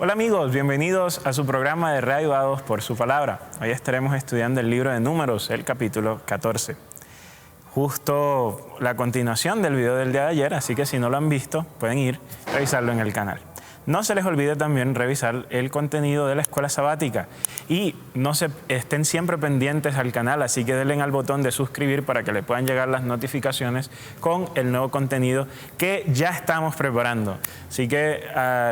Hola amigos, bienvenidos a su programa de Reavivados por su palabra. Hoy estaremos estudiando el libro de Números, el capítulo 14. Justo la continuación del video del día de ayer, así que si no lo han visto, pueden ir a revisarlo en el canal. No se les olvide también revisar el contenido de la escuela sabática y estén siempre pendientes al canal, así que denle al botón de suscribir para que le puedan llegar las notificaciones con el nuevo contenido que ya estamos preparando. Así que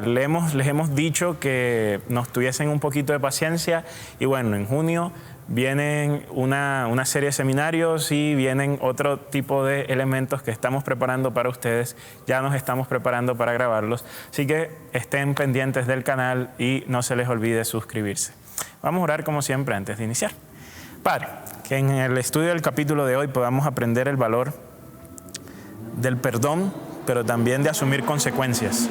les hemos dicho que nos tuviesen un poquito de paciencia y bueno, en junio vienen una serie de seminarios y vienen otro tipo de elementos que estamos preparando para ustedes. Ya nos estamos preparando para grabarlos. Así que estén pendientes del canal y no se les olvide suscribirse. Vamos a orar como siempre antes de iniciar. Padre, que en el estudio del capítulo de hoy podamos aprender el valor del perdón, pero también de asumir consecuencias.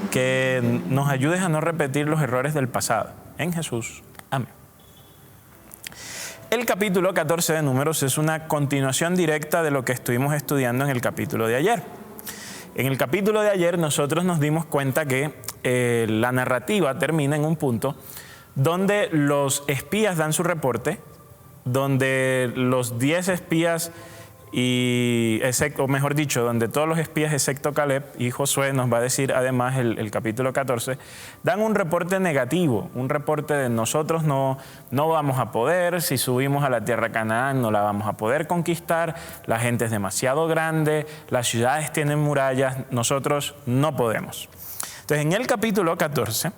Que nos ayudes a no repetir los errores del pasado. En Jesús. Amén. El capítulo 14 de Números es una continuación directa de lo que estuvimos estudiando en el capítulo de ayer. En el capítulo de ayer nosotros nos dimos cuenta que la narrativa termina en un punto donde los espías dan su reporte, donde los 10 espías, o mejor dicho, donde todos los espías excepto Caleb y Josué, nos va a decir además el capítulo 14, dan un reporte negativo, un reporte de nosotros no vamos a poder, si subimos a la tierra de Canaán no la vamos a poder conquistar, la gente es demasiado grande, las ciudades tienen murallas, nosotros no podemos. Entonces en el capítulo 14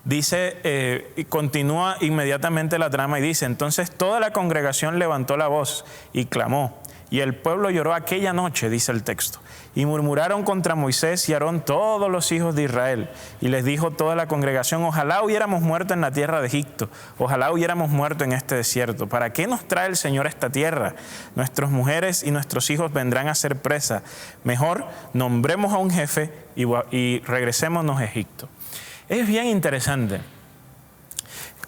dice, y continúa inmediatamente la trama y dice: entonces toda la congregación levantó la voz y clamó, y el pueblo lloró aquella noche, dice el texto, y murmuraron contra Moisés y Aarón todos los hijos de Israel, y les dijo toda la congregación: ojalá hubiéramos muerto en la tierra de Egipto, ojalá hubiéramos muerto en este desierto. ¿Para qué nos trae el Señor a esta tierra? Nuestras mujeres y nuestros hijos vendrán a ser presa. Mejor nombremos a un jefe y regresémonos a Egipto. Es bien interesante.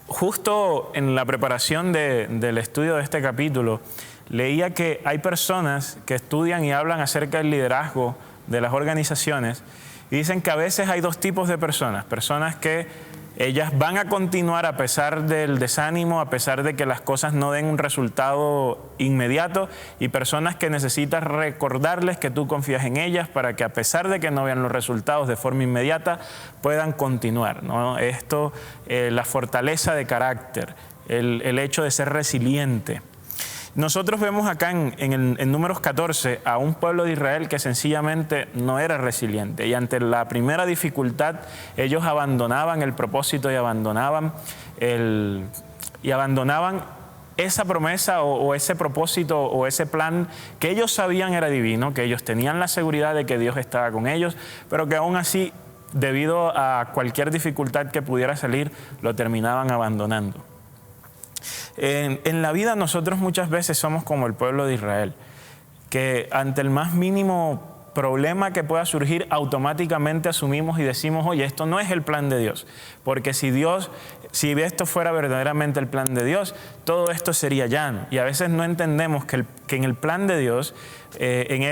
Justo en la preparación del estudio de este capítulo, leía que hay personas que estudian y hablan acerca del liderazgo de las organizaciones y dicen que a veces hay dos tipos de personas. Personas que ellas van a continuar a pesar del desánimo, a pesar de que las cosas no den un resultado inmediato, y personas que necesitas recordarles que tú confías en ellas para que a pesar de que no vean los resultados de forma inmediata, puedan continuar, ¿no? Esto, la fortaleza de carácter, el hecho de ser resiliente. Nosotros vemos acá en Números 14 a un pueblo de Israel que sencillamente no era resiliente, y ante la primera dificultad ellos abandonaban el propósito y abandonaban esa promesa o ese propósito o ese plan que ellos sabían era divino, que ellos tenían la seguridad de que Dios estaba con ellos, pero que aún así, debido a cualquier dificultad que pudiera salir, lo terminaban abandonando. En la vida nosotros muchas veces somos como el pueblo de Israel, que ante el más mínimo problema que pueda surgir, automáticamente asumimos y decimos: oye, esto no es el plan de Dios, porque si esto fuera verdaderamente el plan de Dios, todo esto sería llano. Y a veces no entendemos que en el plan de Dios, en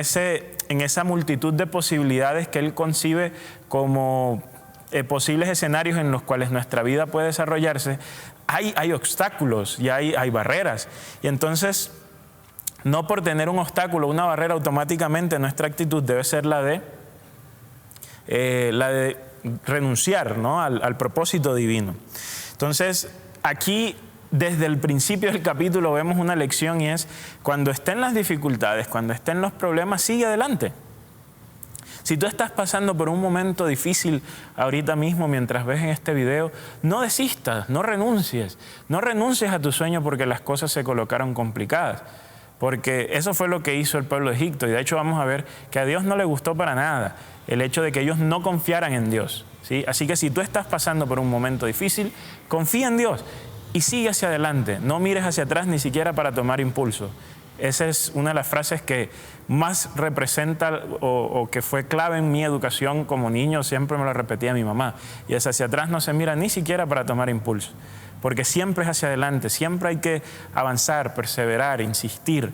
esa multitud de posibilidades que Él concibe como posibles escenarios en los cuales nuestra vida puede desarrollarse, hay obstáculos y hay barreras. Y entonces, no por tener un obstáculo, una barrera, automáticamente nuestra actitud debe ser la de renunciar, ¿no?, al propósito divino. Entonces, aquí, desde el principio del capítulo, vemos una lección, y es: cuando estén las dificultades, cuando estén los problemas, sigue adelante. Si tú estás pasando por un momento difícil ahorita mismo mientras ves en este video, no desistas, no renuncies a tu sueño porque las cosas se colocaron complicadas. Porque eso fue lo que hizo el pueblo de Egipto, y de hecho vamos a ver que a Dios no le gustó para nada el hecho de que ellos no confiaran en Dios, ¿sí? Así que si tú estás pasando por un momento difícil, confía en Dios y sigue hacia adelante, no mires hacia atrás ni siquiera para tomar impulso. Esa es una de las frases que más representa o que fue clave en mi educación como niño, siempre me lo repetía mi mamá, y es: hacia atrás no se mira ni siquiera para tomar impulso, porque siempre es hacia adelante, siempre hay que avanzar, perseverar, insistir.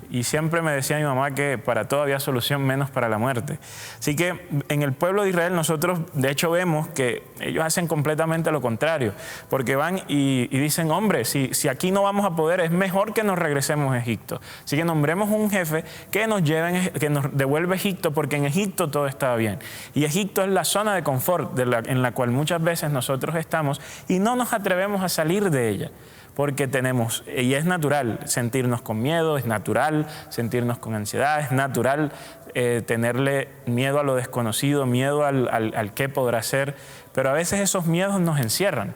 Y siempre me decía mi mamá que para todo había solución menos para la muerte. Así que en el pueblo de Israel nosotros de hecho vemos que ellos hacen completamente lo contrario, porque van y dicen, hombre, si aquí no vamos a poder, es mejor que nos regresemos a Egipto. Así que nombremos un jefe que nos devuelva a Egipto, porque en Egipto todo estaba bien. Y Egipto es la zona de confort en la cual muchas veces nosotros estamos y no nos atrevemos a salir de ella. Porque y es natural sentirnos con miedo, es natural sentirnos con ansiedad, es natural tenerle miedo a lo desconocido, miedo al qué podrá ser, pero a veces esos miedos nos encierran.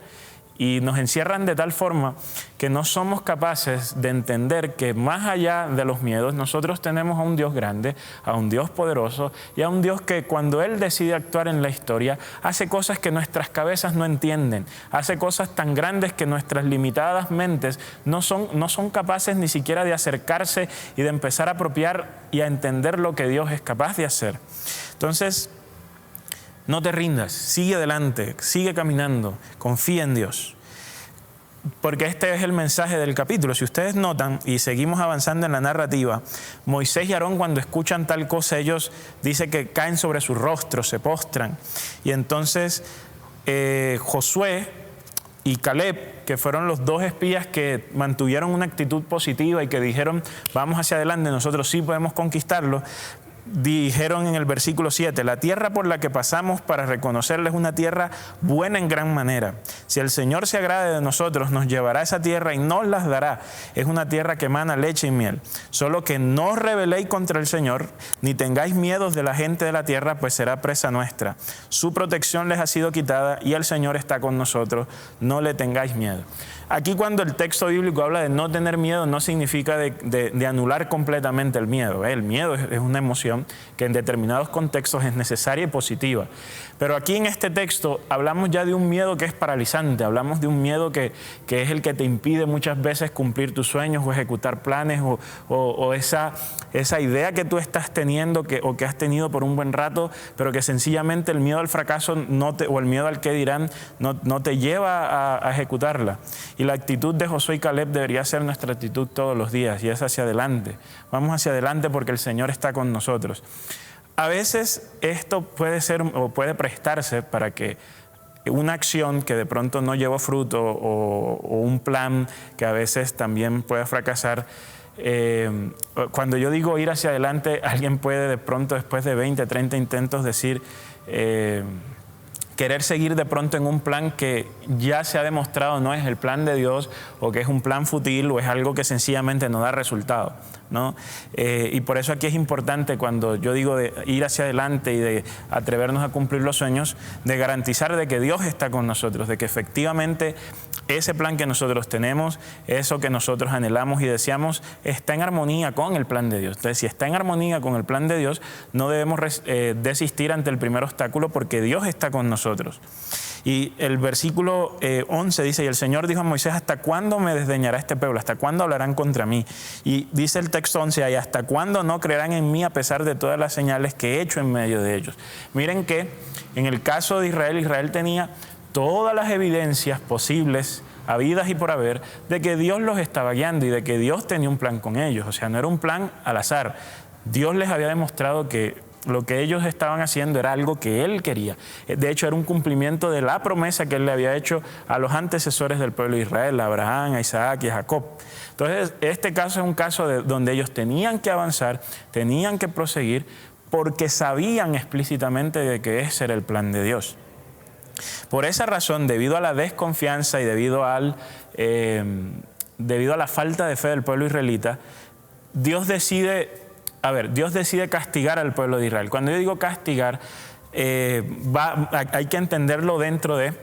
Y nos encierran de tal forma que no somos capaces de entender que más allá de los miedos nosotros tenemos a un Dios grande, a un Dios poderoso y a un Dios que cuando Él decide actuar en la historia hace cosas que nuestras cabezas no entienden, hace cosas tan grandes que nuestras limitadas mentes no son capaces ni siquiera de acercarse y de empezar a apropiar y a entender lo que Dios es capaz de hacer. Entonces, no te rindas, sigue adelante, sigue caminando, confía en Dios. Porque este es el mensaje del capítulo. Si ustedes notan, y seguimos avanzando en la narrativa, Moisés y Aarón cuando escuchan tal cosa, ellos dicen que caen sobre sus rostros, se postran. Y entonces Josué y Caleb, que fueron los dos espías que mantuvieron una actitud positiva y que dijeron, vamos hacia adelante, nosotros sí podemos conquistarlo, dijeron en el versículo 7, la tierra por la que pasamos para reconocerla es una tierra buena en gran manera. Si el Señor se agrade de nosotros, nos llevará a esa tierra y nos las dará. Es una tierra que emana leche y miel. Solo que no os rebeléis contra el Señor, ni tengáis miedos de la gente de la tierra, pues será presa nuestra. Su protección les ha sido quitada y el Señor está con nosotros. No le tengáis miedo. Aquí cuando el texto bíblico habla de no tener miedo, no significa de anular completamente el miedo. El miedo es una emoción que en determinados contextos es necesaria y positiva. Pero aquí en este texto hablamos ya de un miedo que es paralizante, hablamos de un miedo que es el que te impide muchas veces cumplir tus sueños o ejecutar planes o esa idea que tú estás teniendo o que has tenido por un buen rato, pero que sencillamente el miedo al fracaso o el miedo al qué dirán no te lleva a ejecutarla. Y la actitud de Josué y Caleb debería ser nuestra actitud todos los días y es hacia adelante. Vamos hacia adelante porque el Señor está con nosotros. A veces esto puede ser o puede prestarse para que una acción que de pronto no llevó fruto o un plan que a veces también puede fracasar. Cuando yo digo ir hacia adelante, alguien puede de pronto después de 20, 30 intentos decir... querer seguir de pronto en un plan que ya se ha demostrado no es el plan de Dios o que es un plan fútil o es algo que sencillamente no da resultado, ¿no? Y por eso aquí es importante cuando yo digo de ir hacia adelante y de atrevernos a cumplir los sueños, de garantizar de que Dios está con nosotros, de que efectivamente ese plan que nosotros tenemos, eso que nosotros anhelamos y deseamos, está en armonía con el plan de Dios. Entonces, si está en armonía con el plan de Dios, no debemos desistir ante el primer obstáculo porque Dios está con nosotros. Y el versículo 11 dice, y el Señor dijo a Moisés, ¿hasta cuándo me desdeñará este pueblo? ¿Hasta cuándo hablarán contra mí? Y dice el texto 11 ahí, ¿hasta cuándo no creerán en mí a pesar de todas las señales que he hecho en medio de ellos? Miren que en el caso de Israel tenía todas las evidencias posibles, habidas y por haber, de que Dios los estaba guiando y de que Dios tenía un plan con ellos. O sea, no era un plan al azar. Dios les había demostrado que lo que ellos estaban haciendo era algo que Él quería. De hecho, era un cumplimiento de la promesa que Él le había hecho a los antecesores del pueblo de Israel, a Abraham, a Isaac y a Jacob. Entonces, este caso es un caso donde ellos tenían que avanzar, tenían que proseguir, porque sabían explícitamente de que ese era el plan de Dios. Por esa razón, debido a la desconfianza y debido a la falta de fe del pueblo israelita, Dios decide castigar al pueblo de Israel. Cuando yo digo castigar, hay que entenderlo dentro de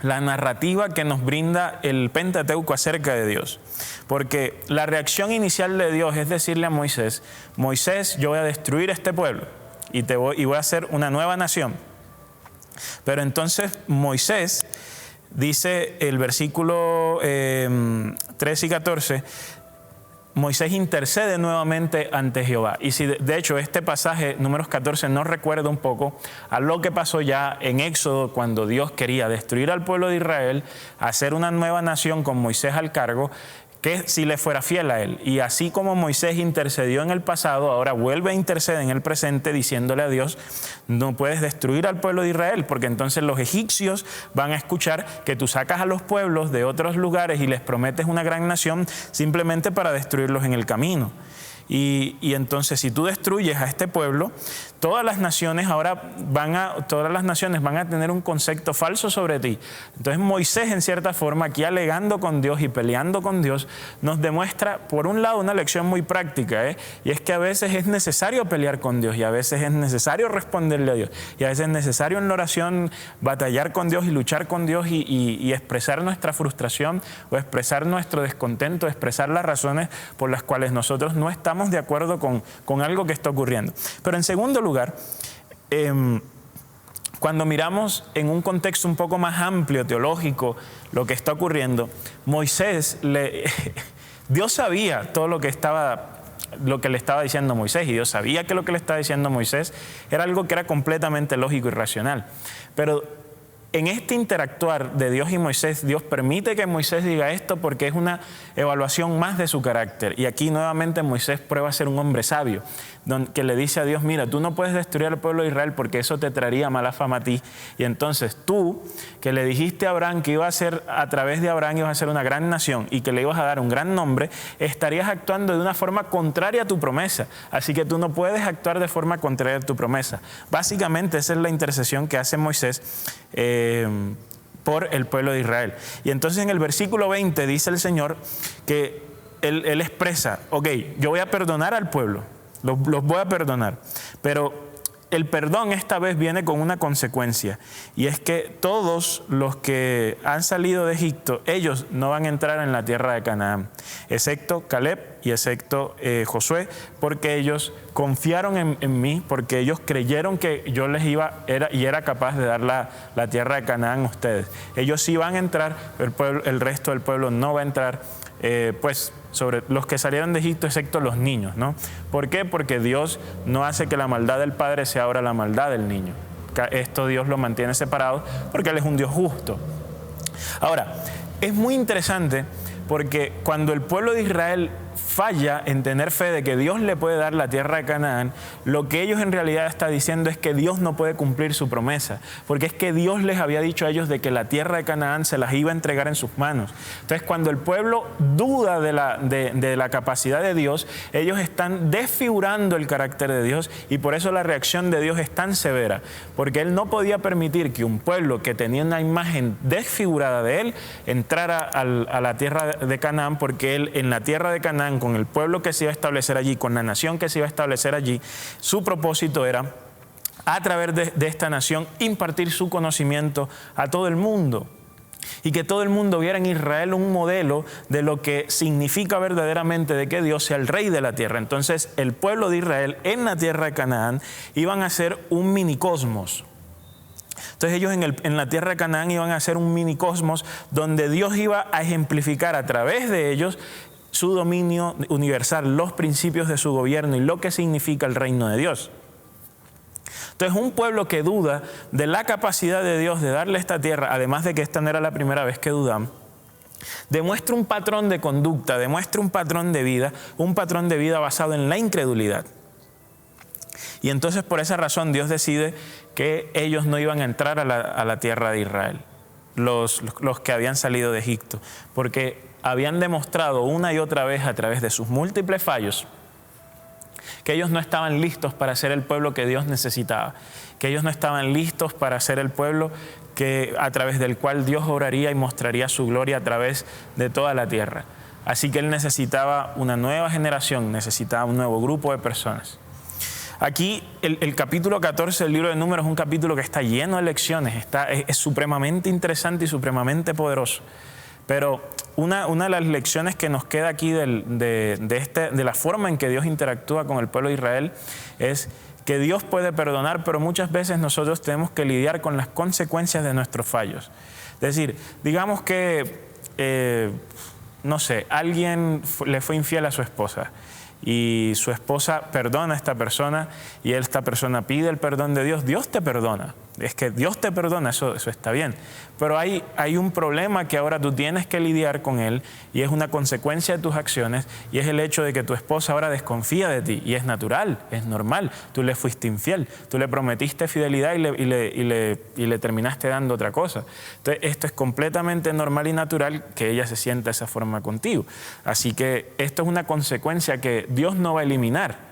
la narrativa que nos brinda el Pentateuco acerca de Dios. Porque la reacción inicial de Dios es decirle a Moisés, Moisés, yo voy a destruir este pueblo y voy a hacer una nueva nación. Pero entonces Moisés, dice el versículo 13 y 14, Moisés intercede nuevamente ante Jehová. Y si de hecho este pasaje, números 14, nos recuerda un poco a lo que pasó ya en Éxodo cuando Dios quería destruir al pueblo de Israel, hacer una nueva nación con Moisés al cargo, que si le fuera fiel a él. Y así como Moisés intercedió en el pasado, ahora vuelve a interceder en el presente diciéndole a Dios, no puedes destruir al pueblo de Israel, porque entonces los egipcios van a escuchar que tú sacas a los pueblos de otros lugares y les prometes una gran nación simplemente para destruirlos en el camino. Y entonces si tú destruyes a este pueblo, todas las naciones van a tener un concepto falso sobre ti. Entonces Moisés, en cierta forma, aquí alegando con Dios y peleando con Dios, nos demuestra, por un lado, una lección muy práctica, y es que a veces es necesario pelear con Dios, y a veces es necesario responderle a Dios, y a veces es necesario en la oración batallar con Dios y luchar con Dios y expresar nuestra frustración o expresar nuestro descontento, expresar las razones por las cuales nosotros no estamos de acuerdo con algo que está ocurriendo. Pero en segundo lugar, cuando miramos en un contexto un poco más amplio, teológico, lo que está ocurriendo, Dios sabía todo lo que le estaba diciendo Moisés, y Dios sabía que lo que le estaba diciendo Moisés era algo que era completamente lógico y racional. Pero en este interactuar de Dios y Moisés, Dios permite que Moisés diga esto porque es una evaluación más de su carácter. Y aquí nuevamente Moisés prueba a ser un hombre sabio, que le dice a Dios, mira, tú no puedes destruir al pueblo de Israel porque eso te traería mala fama a ti. Y entonces tú, que le dijiste a Abraham que a través de Abraham ibas a ser una gran nación y que le ibas a dar un gran nombre, estarías actuando de una forma contraria a tu promesa. Así que tú no puedes actuar de forma contraria a tu promesa. Básicamente esa es la intercesión que hace Moisés por el pueblo de Israel. Y entonces en el versículo 20 dice el Señor que Él expresa, ok, yo voy a perdonar al pueblo, los voy a perdonar, pero el perdón esta vez viene con una consecuencia, y es que todos los que han salido de Egipto, ellos no van a entrar en la tierra de Canaán, excepto Caleb y excepto Josué, porque ellos confiaron en mí, porque ellos creyeron que yo era capaz de dar la tierra de Canaán a ustedes. Ellos sí van a entrar, el resto del pueblo no va a entrar, sobre los que salieron de Egipto, excepto los niños, ¿no? ¿Por qué? Porque Dios no hace que la maldad del padre sea ahora la maldad del niño. Esto Dios lo mantiene separado porque Él es un Dios justo. Ahora, es muy interesante porque cuando el pueblo de Israel falla en tener fe de que Dios le puede dar la tierra de Canaán, lo que ellos en realidad están diciendo es que Dios no puede cumplir su promesa, porque es que Dios les había dicho a ellos de que la tierra de Canaán se las iba a entregar en sus manos. Entonces, cuando el pueblo duda de la capacidad de Dios, ellos están desfigurando el carácter de Dios, y por eso la reacción de Dios es tan severa, porque Él no podía permitir que un pueblo que tenía una imagen desfigurada de Él entrara a la tierra de Canaán, porque Él en la tierra de Canaán, con el pueblo que se iba a establecer allí, con la nación que se iba a establecer allí, su propósito era, a través de esta nación, impartir su conocimiento a todo el mundo. Y que todo el mundo viera en Israel un modelo de lo que significa verdaderamente de que Dios sea el rey de la tierra. Entonces, el pueblo de Israel en la tierra de Canaán iban a ser un minicosmos. Entonces ellos en la tierra de Canaán iban a ser un minicosmos donde Dios iba a ejemplificar a través de ellos su dominio universal, los principios de su gobierno y lo que significa el reino de Dios. Entonces, un pueblo que duda de la capacidad de Dios de darle esta tierra, además de que esta no era la primera vez que dudan, demuestra un patrón de conducta, demuestra un patrón de vida basado en la incredulidad. Y entonces, por esa razón, Dios decide que ellos no iban a entrar a la tierra de Israel, los que habían salido de Egipto, porque habían demostrado una y otra vez a través de sus múltiples fallos que ellos no estaban listos para ser el pueblo que Dios necesitaba, que ellos no estaban listos para ser el pueblo a través del cual Dios obraría y mostraría su gloria a través de toda la tierra. Así que Él necesitaba una nueva generación, necesitaba un nuevo grupo de personas. Aquí el capítulo 14 del libro de Números es un capítulo que está lleno de lecciones, es supremamente interesante y supremamente poderoso. Pero una de las lecciones que nos queda aquí de la forma en que Dios interactúa con el pueblo de Israel es que Dios puede perdonar, pero muchas veces nosotros tenemos que lidiar con las consecuencias de nuestros fallos. Es decir, digamos que, alguien le fue infiel a su esposa y su esposa perdona a esta persona y esta persona pide el perdón de Dios. Dios te perdona, es que Dios te perdona, eso está bien. Pero hay un problema que ahora tú tienes que lidiar con él y es una consecuencia de tus acciones y es el hecho de que tu esposa ahora desconfía de ti y es natural, es normal. Tú le fuiste infiel, tú le prometiste fidelidad y le terminaste dando otra cosa. Entonces esto es completamente normal y natural que ella se sienta de esa forma contigo. Así que esto es una consecuencia que Dios no va a eliminar.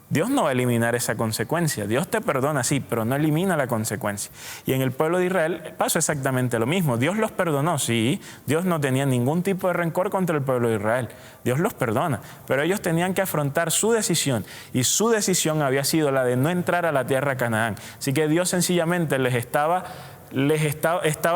Dios no va a eliminar esa consecuencia. Dios te perdona, sí, pero no elimina la consecuencia. Y en el pueblo de Israel pasó exactamente lo mismo. Dios los perdonó, sí. Dios no tenía ningún tipo de rencor contra el pueblo de Israel. Dios los perdona. Pero ellos tenían que afrontar su decisión. Y su decisión había sido la de no entrar a la tierra de Canaán. Así que Dios sencillamente les estaba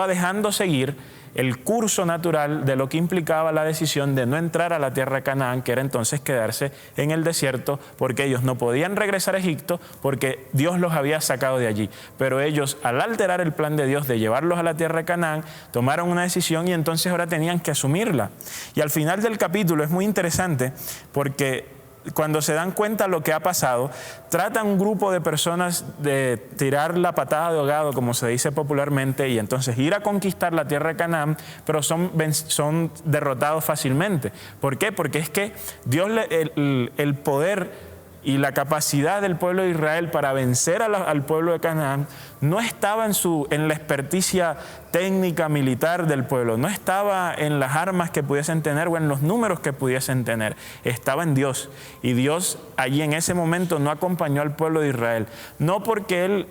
dejando seguir el curso natural de lo que implicaba la decisión de no entrar a la tierra de Canaán, que era entonces quedarse en el desierto, porque ellos no podían regresar a Egipto, porque Dios los había sacado de allí. Pero ellos, al alterar el plan de Dios de llevarlos a la tierra de Canaán, tomaron una decisión y entonces ahora tenían que asumirla. Y al final del capítulo es muy interesante porque cuando se dan cuenta de lo que ha pasado, tratan un grupo de personas de tirar la patada de ahogado, como se dice popularmente, y entonces ir a conquistar la tierra de Canaán, pero son derrotados fácilmente. ¿Por qué? Porque es que Dios, el poder y la capacidad del pueblo de Israel para vencer al pueblo de Canaán no estaba en la experticia técnica militar del pueblo, no estaba en las armas que pudiesen tener o en los números que pudiesen tener, estaba en Dios. Y Dios allí en ese momento no acompañó al pueblo de Israel, no porque Él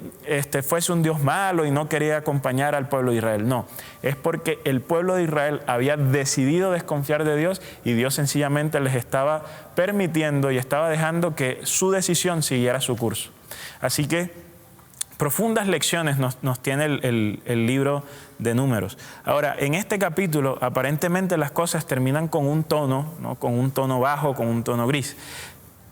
fuese un Dios malo y no quería acompañar al pueblo de Israel, no, es porque el pueblo de Israel había decidido desconfiar de Dios y Dios sencillamente les estaba permitiendo y estaba dejando que su decisión siguiera su curso. Así que profundas lecciones nos tiene el libro de Números. Ahora, en este capítulo, aparentemente las cosas terminan con un tono, ¿no? Con un tono bajo, con un tono gris.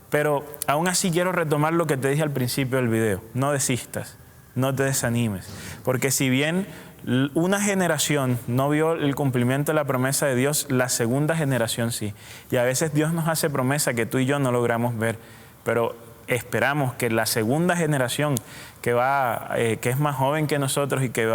Pero aún así quiero retomar lo que te dije al principio del video. No desistas, no te desanimes. Porque si bien una generación no vio el cumplimiento de la promesa de Dios, la segunda generación sí. Y a veces Dios nos hace promesa que tú y yo no logramos ver, pero esperamos que la segunda generación que es más joven que nosotros y que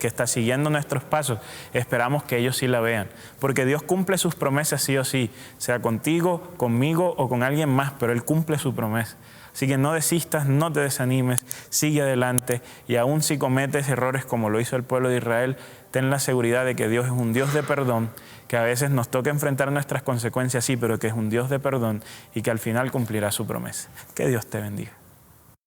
está siguiendo nuestros pasos, esperamos que ellos sí la vean, porque Dios cumple sus promesas sí o sí, sea contigo, conmigo o con alguien más, pero Él cumple su promesa. Así que no desistas, no te desanimes, sigue adelante y aún si cometes errores como lo hizo el pueblo de Israel, ten la seguridad de que Dios es un Dios de perdón, que a veces nos toca enfrentar nuestras consecuencias, sí, pero que es un Dios de perdón y que al final cumplirá su promesa. Que Dios te bendiga.